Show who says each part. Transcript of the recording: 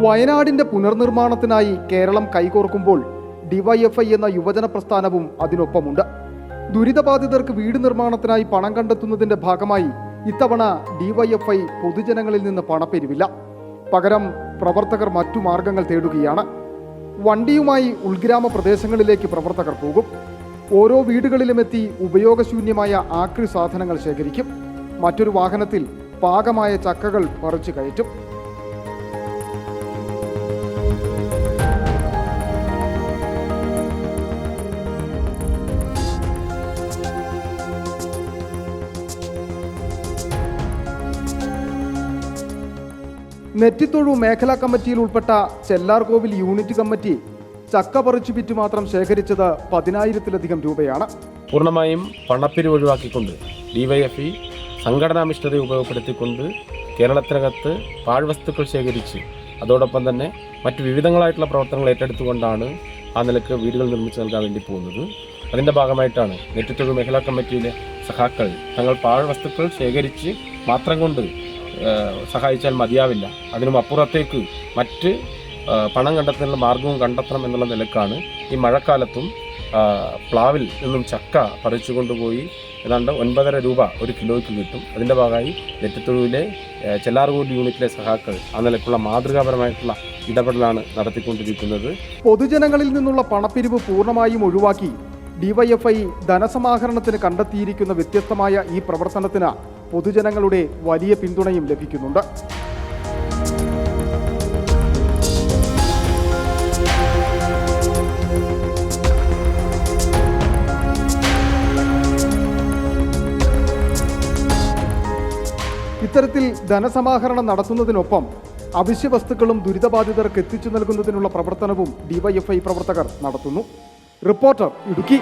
Speaker 1: വയനാടിന്റെ പുനർനിർമ്മാണത്തിനായി കേരളം കൈകോർക്കുമ്പോൾ ഡിവൈഎഫ്ഐ എന്ന യുവജന പ്രസ്ഥാനവും അതിനൊപ്പമുണ്ട്. ദുരിതബാധിതർക്ക് വീട് നിർമ്മാണത്തിനായി പണം കണ്ടെത്തുന്നതിന്റെ ഭാഗമായി ഇത്തവണ ഡിവൈഎഫ്ഐ പൊതുജനങ്ങളിൽ നിന്ന് പണപ്പെരുവില്ല. പകരം പ്രവർത്തകർ മറ്റു മാർഗങ്ങൾ തേടുകയാണ്. വണ്ടിയുമായി ഉൾഗ്രാമ പ്രദേശങ്ങളിലേക്ക് പ്രവർത്തകർ പോകും. ഓരോ വീടുകളിലുമെത്തി ഉപയോഗശൂന്യമായ ആക്രി സാധനങ്ങൾ ശേഖരിക്കും. മറ്റൊരു വാഹനത്തിൽ പാകമായ ചക്കകൾ പറിച്ചു കയറ്റും. നെറ്റിത്തൊഴു മേഖലാ കമ്മിറ്റിയിൽ ഉൾപ്പെട്ട ചെല്ലാർകോവിൽ യൂണിറ്റ് കമ്മിറ്റി ചക്ക പറിച്ചു വിറ്റ് മാത്രം ശേഖരിച്ചത് 10,000-ലധികം രൂപയാണ്.
Speaker 2: പൂർണ്ണമായും പണപ്പിരിവ് ഒഴിവാക്കിക്കൊണ്ട് ഡിവൈഎഫ്ഐ സംഘടനാമിഷ്ഠത ഉപയോഗപ്പെടുത്തിക്കൊണ്ട് കേരളത്തിനകത്ത് പാഴ്വസ്തുക്കൾ ശേഖരിച്ച് അതോടൊപ്പം തന്നെ മറ്റു വിവിധങ്ങളായിട്ടുള്ള പ്രവർത്തനങ്ങൾ ഏറ്റെടുത്തുകൊണ്ടാണ് ആ നിലക്ക് വീടുകൾ നിർമ്മിച്ച് നൽകാൻ വേണ്ടി പോകുന്നത്. അതിൻ്റെ ഭാഗമായിട്ടാണ് നെറ്റിത്തൊഴു മേഖലാ കമ്മിറ്റിയിലെ സഖാക്കൾ തങ്ങൾ പാഴ്വസ്തുക്കൾ ശേഖരിച്ച് മാത്രം കൊണ്ട് സഹായിച്ചാൽ മതിയാവില്ല, അതിനും അപ്പുറത്തേക്ക് മറ്റ് പണം കണ്ടെത്തുന്നതിനുള്ള മാർഗവും കണ്ടെത്തണം എന്നുള്ള നിലക്കാണ് ഈ മഴക്കാലത്തും പ്ലാവിൽ നിന്നും ചക്ക പറിച്ചു കൊണ്ടുപോയി ഏതാണ്ട് 9.5 രൂപ ഒരു കിലോയ്ക്ക് കിട്ടും. അതിൻ്റെ ഭാഗമായി നെറ്റിത്തൊഴുവിലെ ചെല്ലാർകോവിൽ യൂണിറ്റിലെ സഹാക്കൾ ആ നിലക്കുള്ള മാതൃകാപരമായിട്ടുള്ള ഇടപെടലാണ് നടത്തിക്കൊണ്ടിരിക്കുന്നത്.
Speaker 1: പൊതുജനങ്ങളിൽ നിന്നുള്ള പണപ്പിരിവ് പൂർണ്ണമായും ഒഴിവാക്കി ഡിവൈഎഫ്ഐ ധനസമാഹരണത്തിന് കണ്ടെത്തിയിരിക്കുന്ന വ്യത്യസ്തമായ ഈ പ്രവർത്തനത്തിന് പൊതുജനങ്ങളുടെ വലിയ പിന്തുണയും ലഭിക്കുന്നുണ്ട്. ഇത്തരത്തിൽ ധനസമാഹരണം നടത്തുന്നതിനൊപ്പം അവശ്യ വസ്തുക്കളും ദുരിതബാധിതർക്ക് എത്തിച്ചു നൽകുന്നതിനുള്ള പ്രവർത്തനവും ഡിവൈഎഫ്ഐ പ്രവർത്തകർ നടത്തുന്നു. റിപ്പോർട്ടർ, ഇടുക്കി.